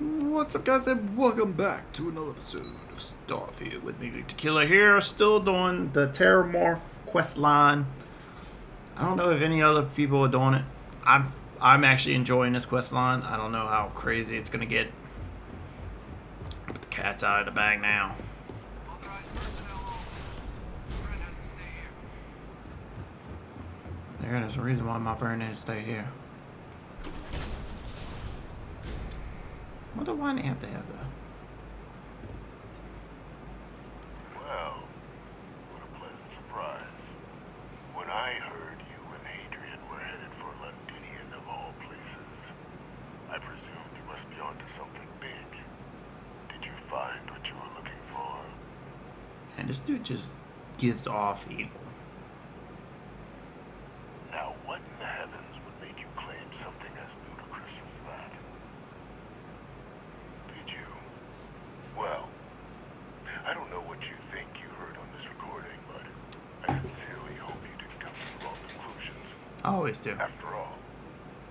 What's up, guys, and welcome back to another episode of Starfield with me, Tequila here, still doing the Terramorph quest line. I don't know if any other people are doing it. I'm actually enjoying this quest line. I don't know how crazy it's gonna get. Put the cat's out of the bag now. There's a reason why my friend didn't stay here. What do I have to have though? Well, what a pleasant surprise. When I heard you and Hadrian were headed for Londinian of all places, I presumed you must be onto something big. Did you find what you were looking for? And this dude just gives off evil. Now, what in the heavens would make you claim something as ludicrous as that? Did you? Well, I don't know what you think you heard on this recording, but I sincerely hope you didn't come to the wrong conclusions. I always do. After all,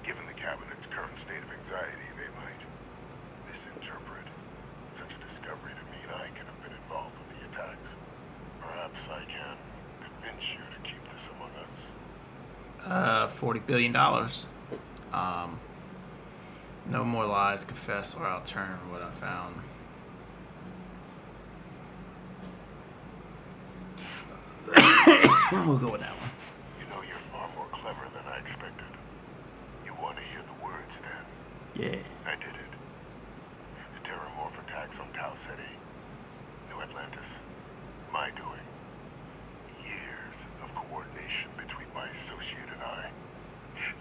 given the Cabinet's current state of anxiety, they might misinterpret such a discovery to mean I can have been involved with the attacks. Perhaps I can convince you to keep this among us. $40 billion. No more lies, confess, or I'll turn what I found. We'll go with that one. You know, you're far more clever than I expected. You want to hear the words, then? Yeah. I did it. The Terramorph attacks on Tau City, New Atlantis. My doing. Years of coordination between my associate and I.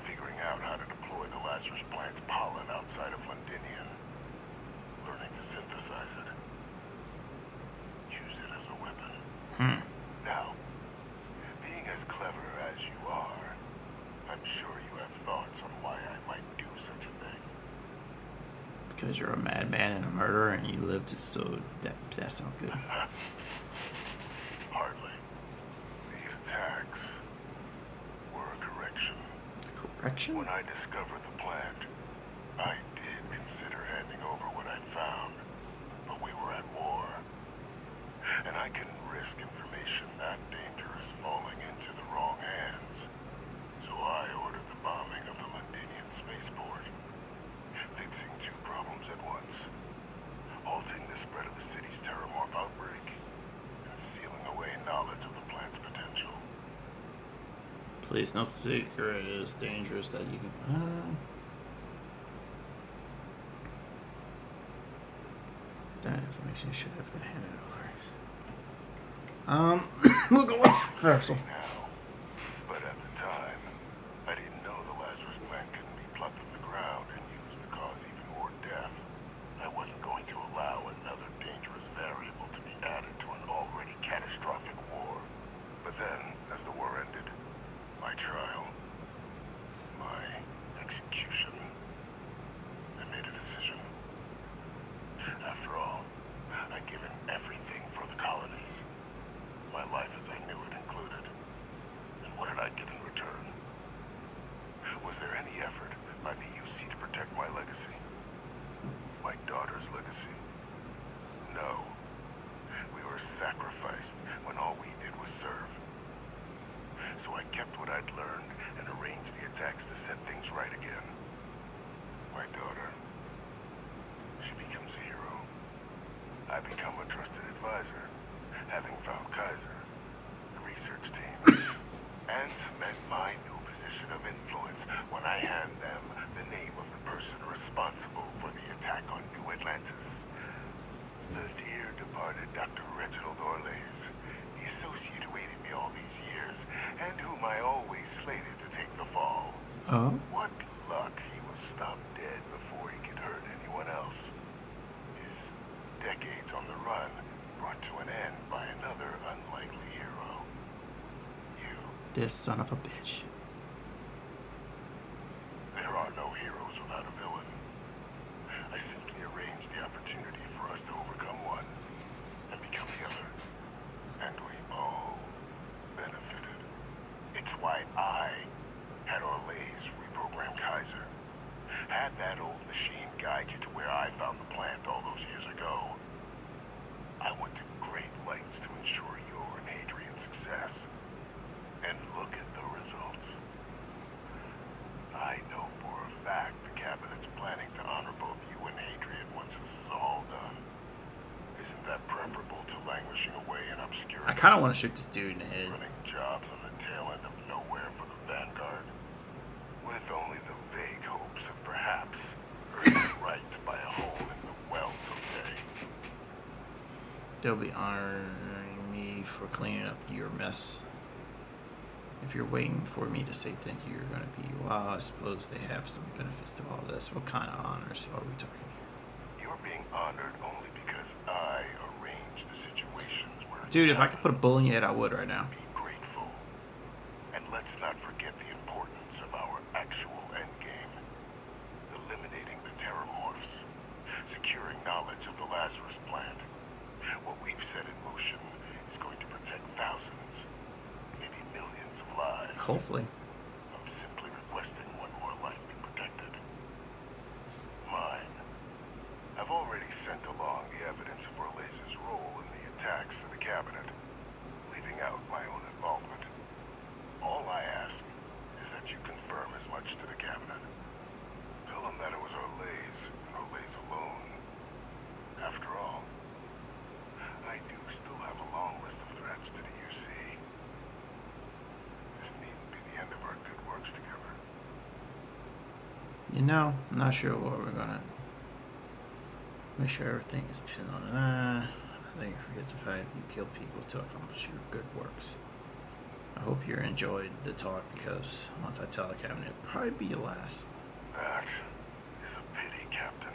Figuring out how to deploy the Lazarus plant's pollen outside of Londinian. Learning to synthesize it. Use it as a weapon. Now, being as clever as you are, I'm sure you have thoughts on why I might do such a thing. Because you're a madman and a murderer and you live to so... That sounds good. Hardly. The attacks were a correction. Correction? When I discovered the plant, I did consider handing over what I'd found, but we were at war. And I couldn't risk information that dangerous falling into the wrong hands. So I ordered the bombing of the Londinian spaceport, fixing two problems at once. Halting the spread of the city's Terramorph outbreak, and sealing away knowledge of the plant's potential. Please, no secret is dangerous that you can... That information should have been handed over. We'll go with first one. Now, but at the time, I didn't know the Lazarus plant couldn't be plucked from the ground and used to cause even more death. I wasn't going to allow another dangerous variable to be added to an already catastrophic war. But then, as the war ended, my trial, my execution, I made a decision. After all, I'd given everything for the colonies. My life as I knew it included. And what did I get in return? Was there any effort by the UC to protect my legacy? My daughter's legacy? No. We were sacrificed when all we did was serve. So I kept what I'd learned and arranged the attacks to set things right again. My daughter, she becomes a hero. I become a trusted advisor, having found Kaiser, the research team, and cement my new position of influence when I hand them the name of the person responsible for the attack on New Atlantis. The dear departed Dr. Reginald Orlays, the associate who aided me all these years, and whom I always slated to take the fall. Oh? What luck he was stopped dead before he could hurt anyone else. His decades on the run brought to an end by another unlikely hero. You. This son of a bitch. There are no heroes without a villain. I simply arranged the opportunity for us to overcome one and become the other. And we all benefited. It's why I had Orlays reprogram Kaiser. Had that old machine guide you to where I found the kind of want to shoot this dude in the head. Running jobs on the tail end of nowhere for the Vanguard, with only the vague hopes of perhaps earning the right to buy a home in the well someday. They'll be honoring me for cleaning up your mess. If you're waiting for me to say thank you, you're going to be, well, I suppose they have some benefits to all this. What kind of honors are we talking? You're being honored only because I arranged the situations where... Dude, if I could put a bull in your head, I would right now. Be grateful. And let's not forget the importance of our actual endgame. Eliminating the terramorphs. Securing knowledge of the Lazarus plant. What we've set in motion is going to protect thousands, maybe millions of lives. Hopefully. I'm simply requesting one more life be protected. Mine. I've already sent along the evidence of Orleza's role in the attacks to the cabinet, leaving out my own involvement. All I ask is that you confirm as much to the cabinet. Tell them that it was Orlez and Orlez alone. After all, I do still have a long list of threats to the UC. This needn't be the end of our good works together. You know, I'm not sure what we're gonna make sure everything is pinned on. I think you forget the fact you kill people to accomplish your good works. I hope you enjoyed the talk because once I tell the cabinet, it'll probably be your last. That is a pity, Captain.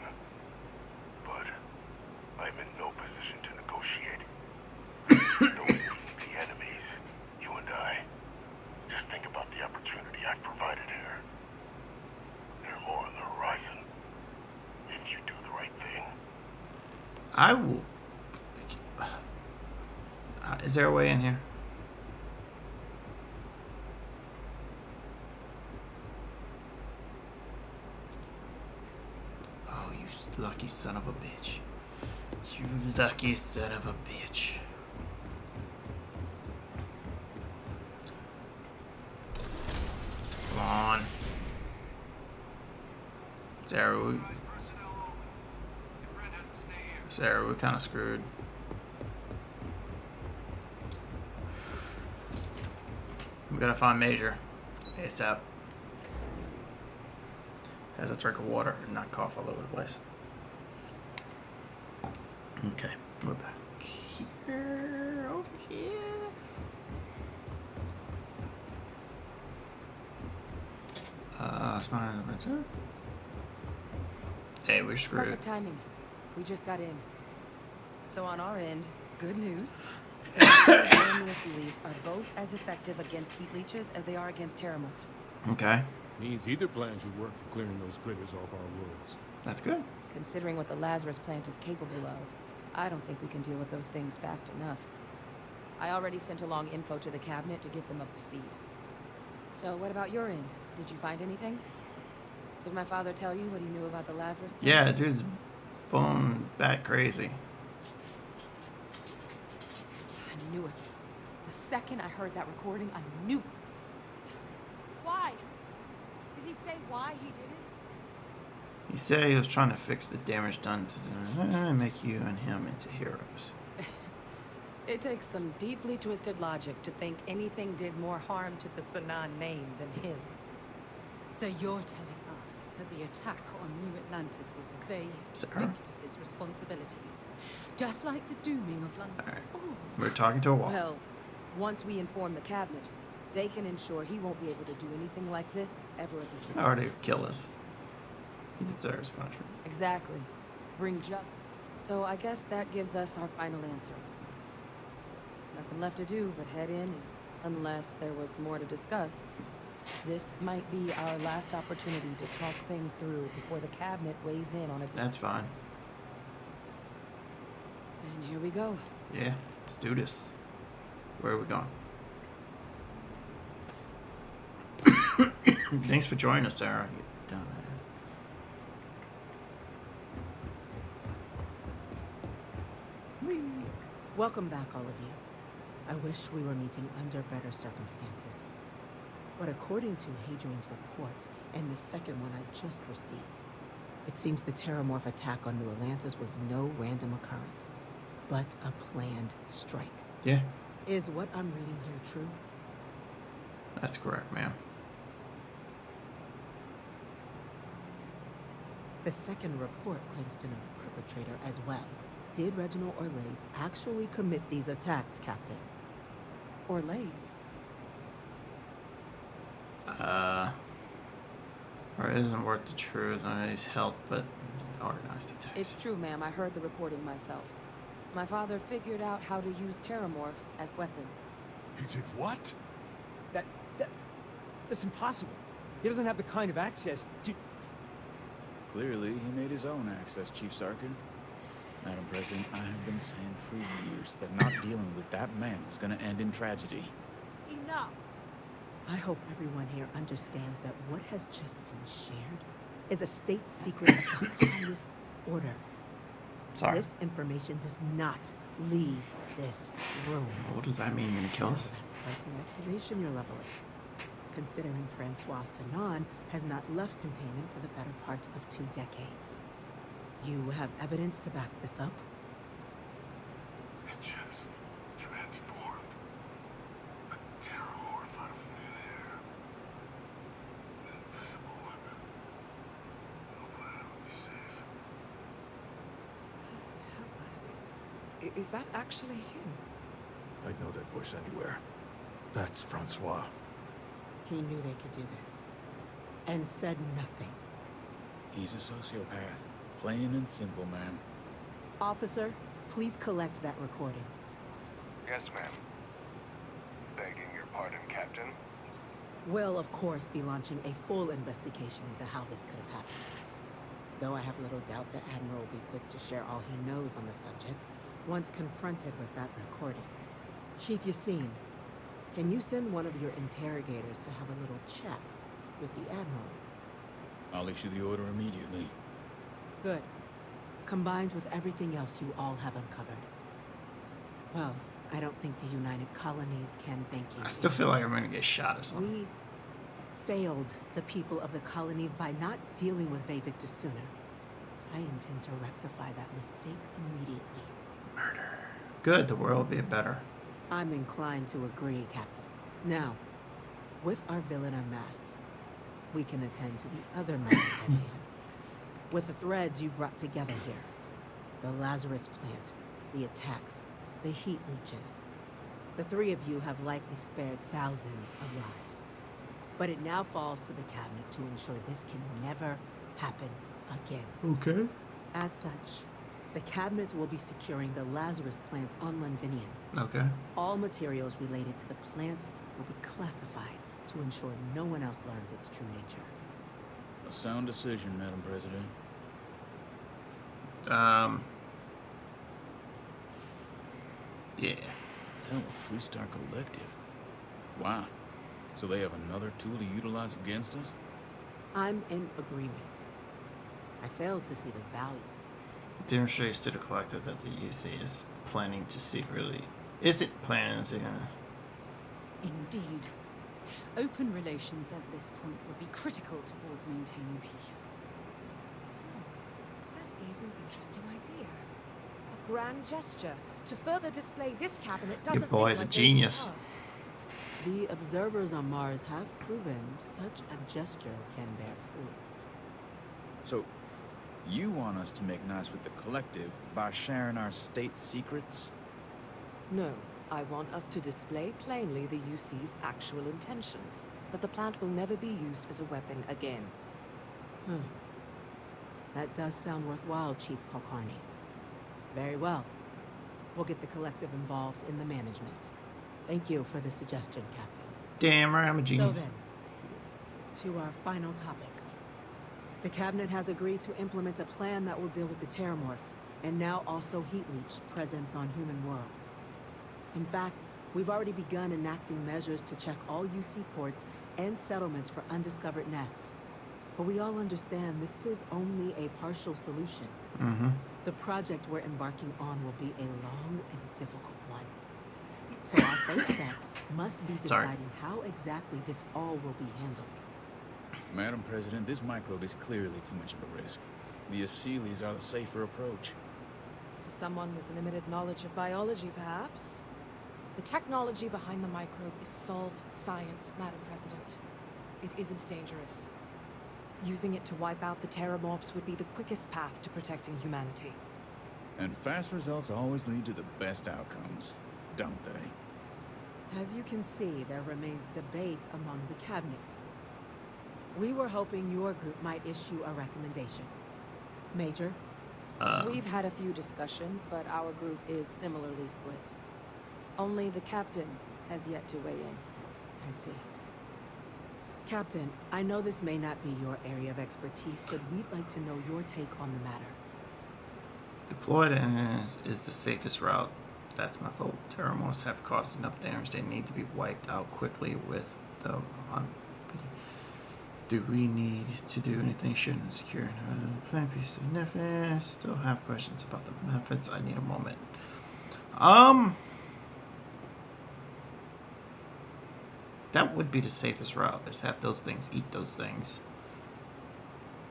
But I'm in no position to negotiate. Though we needn't be enemies, you and I. Just think about the opportunity I've provided here. There are more on the horizon. If you do the right thing. I will. Is there a way in here? Oh, you lucky son of a bitch. You lucky son of a bitch. Come on. Sarah, we're kind of screwed. We gotta find Major ASAP. Has a drink of water and not cough all over the place. Okay, we're back here. Over here. Hey, we're screwed. Perfect timing. We just got in. So on our end, good news. The Sealies are both as effective against heat leeches as they are against terramorphs. Okay. Means either plan should work for clearing those critters off our worlds. That's good. Considering what the Lazarus plant is capable of, I don't think we can deal with those things fast enough. I already sent along info to the cabinet to get them up to speed. So what about your end? Did you find anything? Did my father tell you what he knew about the Lazarus plant? Yeah, dude's bone bat crazy. I knew it. The second I heard that recording, I knew. Why? Did he say why he did it? He said he was trying to fix the damage done to make you and him into heroes. It takes some deeply twisted logic to think anything did more harm to the Sanan name than him. So you're telling us that the attack on New Atlantis was Sarah? Victus's responsibility, just like the dooming of London. Alright. We're talking to a wall. Well, once we inform the cabinet, they can ensure he won't be able to do anything like this ever again. Already killed us. He deserves punishment. Exactly. Bring justice. So I guess that gives us our final answer. Nothing left to do but head in, unless there was more to discuss. This might be our last opportunity to talk things through before the cabinet weighs in on it. That's fine. And here we go. Yeah, let's do this. Where are we going? Thanks for joining us, Sarah. You dumbass. Whee. Welcome back, all of you. I wish we were meeting under better circumstances. But according to Hadrian's report, and the second one I just received, it seems the Terramorph attack on New Atlantis was no random occurrence, but a planned strike. Yeah. Is what I'm reading here true? That's correct, ma'am. The second report claims to know the perpetrator as well. Did Reginald Orlays actually commit these attacks, Captain? Orlays? Or isn't worth the truth. He's helped, but organized attacks. It's true, ma'am. I heard the recording myself. My father figured out how to use terramorphs as weapons. He did what? That's impossible. He doesn't have the kind of access to... Clearly, he made his own access, Chief Sarkin. Madam President, I have been saying for years that not dealing with that man was going to end in tragedy. Enough! I hope everyone here understands that what has just been shared is a state secret of the highest order. Sorry. This information does not leave this room. What does that mean? You're gonna kill us? That's quite the accusation you're leveling. Considering Francois Sanon has not left containment for the better part of 2 decades. You have evidence to back this up? It just transformed. A terramorph out of thin air. An invisible weapon. No planet would be safe. Heavens help us. Is that actually him? I'd know that voice anywhere. That's Francois. He knew they could do this. And said nothing. He's a sociopath. Plain and simple, ma'am. Officer, please collect that recording. Yes, ma'am. Begging your pardon, Captain. We'll, of course, be launching a full investigation into how this could have happened. Though I have little doubt the Admiral will be quick to share all he knows on the subject once confronted with that recording. Chief Yassine, can you send one of your interrogators to have a little chat with the Admiral? I'll issue the order immediately. Good. Combined with everything else you all have uncovered. Well, I don't think the United Colonies can thank you. I still feel like I'm gonna get shot or something. We failed the people of the colonies by not dealing with Vavictus sooner. I intend to rectify that mistake immediately. Murder. Good, the world will be better. I'm inclined to agree, Captain. Now, with our villain unmasked, we can attend to the other matters at hand. With the threads you've brought together here, the Lazarus plant, the attacks, the heat leeches, the 3 of you have likely spared thousands of lives. But it now falls to the Cabinet to ensure this can never happen again. Okay. As such, the Cabinet will be securing the Lazarus plant on Londinian. Okay. All materials related to the plant will be classified to ensure no one else learns its true nature. A sound decision, Madam President. Yeah. Hell, a Freestar Collective. Wow. So they have another tool to utilize against us? I'm in agreement. I fail to see the value. Demonstrates to the collective that the UC is planning to secretly. Is it planning to? Indeed. Open relations at this point would be critical towards maintaining peace. That is an interesting idea. A grand gesture to further display this cabinet doesn't Your boy's think a like those in the genius. past. The observers on Mars have proven such a gesture can bear fruit. So, you want us to make nice with the collective by sharing our state secrets? No, I want us to display plainly the UC's actual intentions, that the plant will never be used as a weapon again. That does sound worthwhile, Chief Kulkarni. Very well. We'll get the collective involved in the management. Thank you for the suggestion, Captain. Damn right, I'm a genius. So then, to our final topic. The Cabinet has agreed to implement a plan that will deal with the Terramorph, and now also Heat Leech presence on human worlds. In fact, we've already begun enacting measures to check all UC ports and settlements for undiscovered nests. But we all understand this is only a partial solution. The project we're embarking on will be a long and difficult one. So our first step must be deciding how exactly this all will be handled. Madam President, this microbe is clearly too much of a risk. The Aseles are the safer approach. To someone with limited knowledge of biology, perhaps? The technology behind the microbe is solved science, Madam President. It isn't dangerous. Using it to wipe out the Terramorphs would be the quickest path to protecting humanity. And fast results always lead to the best outcomes, don't they? As you can see, there remains debate among the cabinet. We were hoping your group might issue a recommendation. Major? We've had a few discussions, but our group is similarly split. Only the captain has yet to weigh in. I see. Captain, I know this may not be your area of expertise, but we'd like to know your take on the matter. Deployed is the safest route. That's my fault. Terramorphs have caused enough damage. They need to be wiped out quickly with the... Do we need to do anything? Shouldn't secure plan piece of nefas. Still have questions about the methods. I need a moment. That would be the safest route, is have those things eat those things.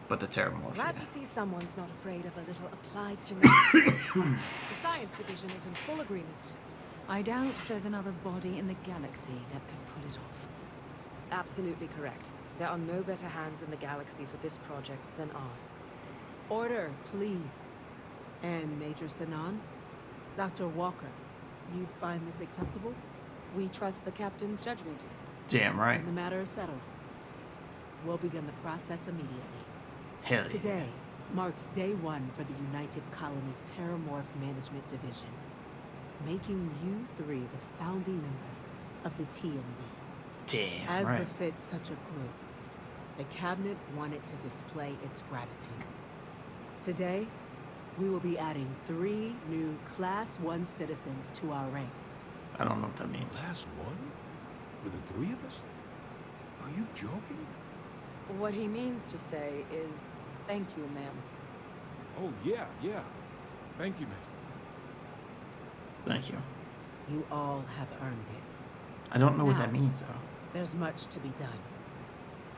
But the Terramorphs, Glad yeah. to see someone's not afraid of a little applied genetics. The science division is in full agreement. I doubt there's another body in the galaxy that could pull it off. Absolutely correct. There are no better hands in the galaxy for this project than ours. Order, please. And Major Sanan? Dr. Walker, you'd find this acceptable? We trust the captain's judgment. Damn right. And the matter is settled. We'll begin the process immediately. Hell yeah. Today marks day one for the United Colonies Terramorph Management Division, making you three the founding members of the TMD. Damn As right. befits such a group, the cabinet wanted to display its gratitude. Today, we will be adding 3 new Class 1 citizens to our ranks. I don't know what that means. Class 1? For the 3 of us? Are you joking? What he means to say is, thank you, ma'am. Oh, yeah. Thank you, man. Thank you. You all have earned it. I don't know what Now, that means, though. There's much to be done.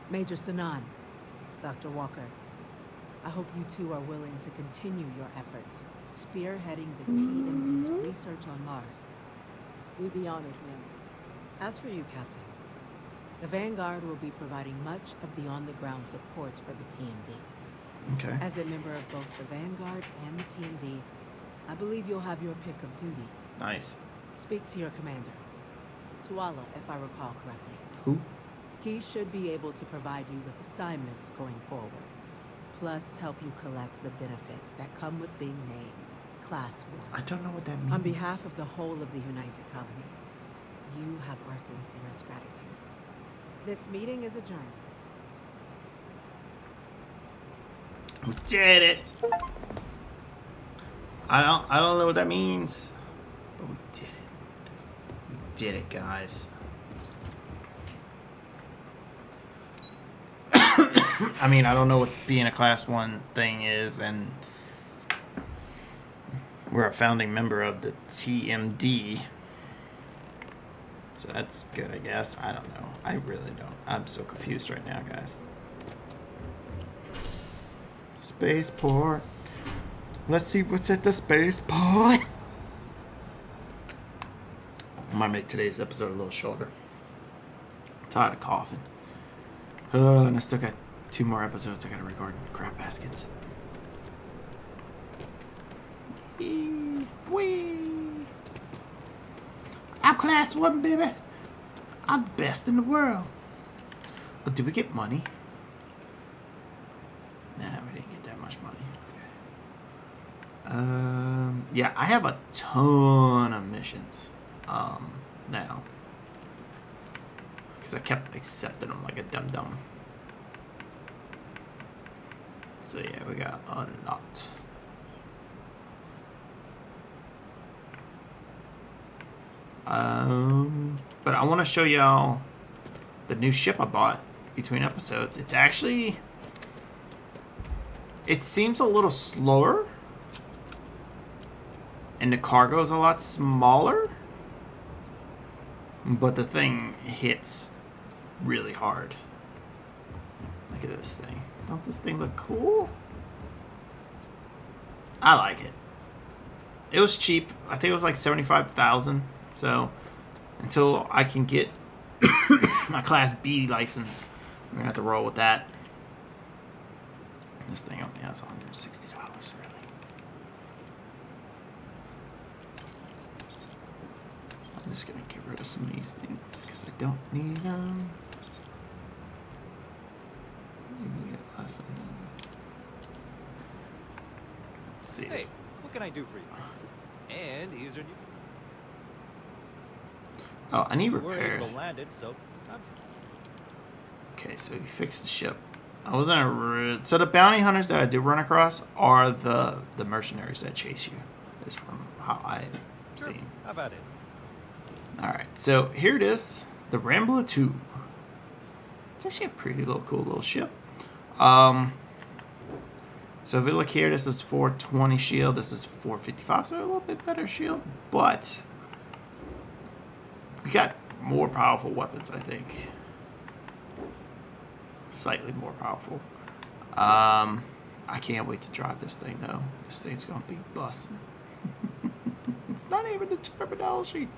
Major Sanan, Dr. Walker, I hope you two are willing to continue your efforts, spearheading the TMD's research on Mars. We'd be honored, ma'am. As for you, Captain, the Vanguard will be providing much of the on-the-ground support for the TMD. Okay. As a member of both the Vanguard and the TMD, I believe you'll have your pick of duties. Nice. Speak to your commander, Tuala, if I recall correctly. Who? He should be able to provide you with assignments going forward, plus help you collect the benefits that come with being named Class 1. I don't know what that means. On behalf of the whole of the United Colonies, you have our sincerest gratitude. This meeting is adjourned. We did it. I don't know what that means, but we did it. We did it, guys. I mean, I don't know what being a Class 1 thing is, and we're a founding member of the TMD. So that's good, I guess. I don't know. I really don't. I'm so confused right now, guys. Spaceport. Let's see what's at the spaceport. I might make today's episode a little shorter. I'm tired of coughing. And I still got 2 more episodes I gotta record in crap baskets. Wee. I'm Class 1, baby. I'm the best in the world. Oh, did we get money? Nah, we didn't get that much money. Yeah, I have a ton of missions now. Because I kept accepting them like a dum-dum. So yeah, we got a lot. But I want to show y'all the new ship I bought between episodes. It's actually... It seems a little slower. And the cargo is a lot smaller. But the thing hits really hard. Look at this thing. Don't this thing look cool? I like it. It was cheap. I think it was like $75,000. So until I can get my Class B license. We're gonna have to roll with that. This thing only has $160, really. I'm just gonna get rid of some of these things because I don't need them. Let's see. Hey, what can I do for you? And here's your new. Oh, I need We're repair. able to land it, so I'm Okay, so you fixed the ship. I wasn't so the bounty hunters that I do run across are the mercenaries that chase you. Is from how I've sure. seen. How about it? All right, so here it is, the Rambler 2. It's actually a pretty cool little ship. So if we look here, this is 420 shield. This is 455, so a little bit better shield, but we got more powerful weapons, I think. Slightly more powerful. I can't wait to drive this thing though. This thing's gonna be busting. It's not even the terminology.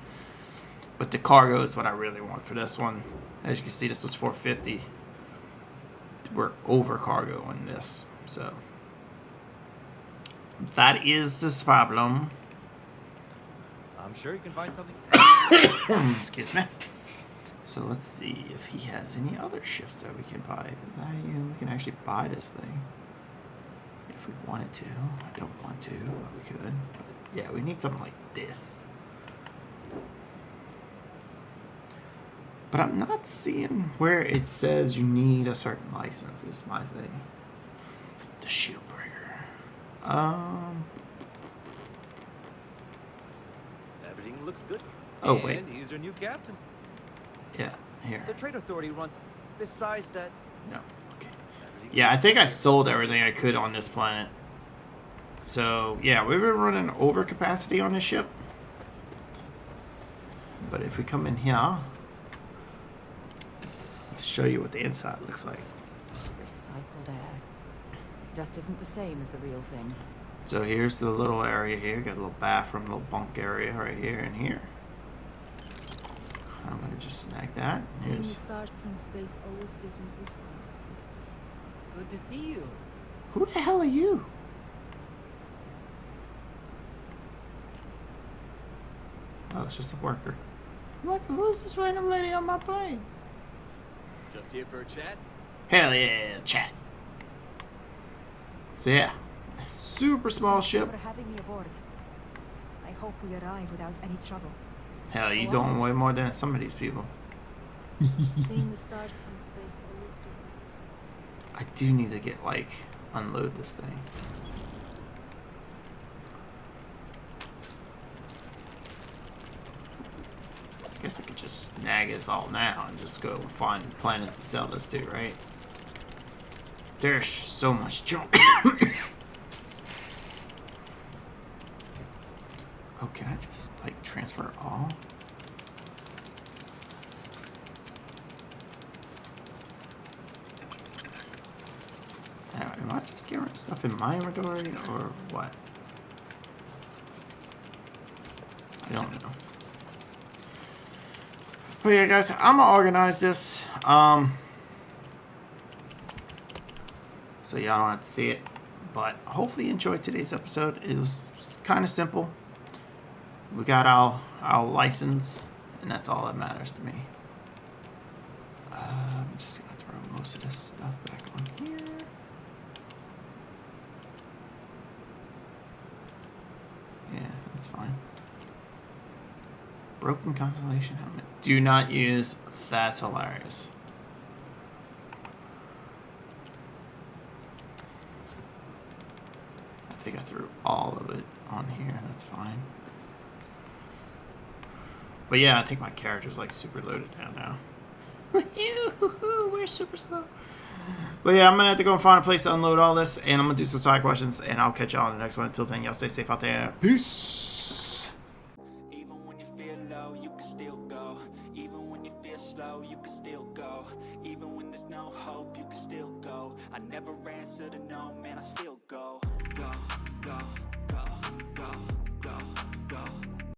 But the cargo is what I really want for this one. As you can see, this was 450. We're over cargo on this, so that is this problem. I'm sure you can find something. Excuse me. So let's see if he has any other ships that we can buy. We can actually buy this thing if we wanted to. I don't want to, but we could. But yeah, we need something like this. But I'm not seeing where it says you need a certain license is my thing. The Shieldbreaker. Everything looks good. Oh, and wait. here's your new captain. Yeah, here. The trade authority runs. Besides that, No, okay. Yeah, I think I sold everything I could on this planet. So, yeah, we've been running over capacity on this ship. But if we come in here, let's show you what the inside looks like. Recycled air. Just isn't the same as the real thing. So here's the little area here. Got a little bathroom, little bunk area right here and here. I'm gonna just snag that. Seeing Here's, the stars from space always gives me goosebumps. Good to see you. who the hell are you? Oh, it's just a worker. I'm like, who's this random lady on my plane? just here for a chat. Hell yeah, chat. So yeah, super small ship. For having me aboard. I hope we arrive without any trouble. Hell, you doing way more than some of these people. Seeing the stars from space always gives me goosebumps. I do need to get, like, unload this thing. I guess I could just snag it all now and just go and find planets to sell this to, right? There's so much junk. Oh, can I just, like, transfer all? Now, am I just getting stuff in my inventory, or what? I don't know. But yeah, guys, I'm gonna organize this. So y'all don't have to see it. But hopefully you enjoyed today's episode. It was kind of simple. We got our license, and that's all that matters to me. I'm just gonna throw most of this stuff back on here. Yeah, that's fine. Broken constellation helmet. Do not use. That's hilarious. I think I threw all of it on here. That's fine. But yeah, I think my character's like super loaded down now. We're super slow. But yeah, I'm gonna have to go and find a place to unload all this, and I'm gonna do some side questions, and I'll catch y'all on the next one. Until then, y'all stay safe out there. Peace. Even when you feel low, you can still go. Even when you feel slow, you can still go. Even when there's no hope, you can still go. I never answer to no, man, I still go.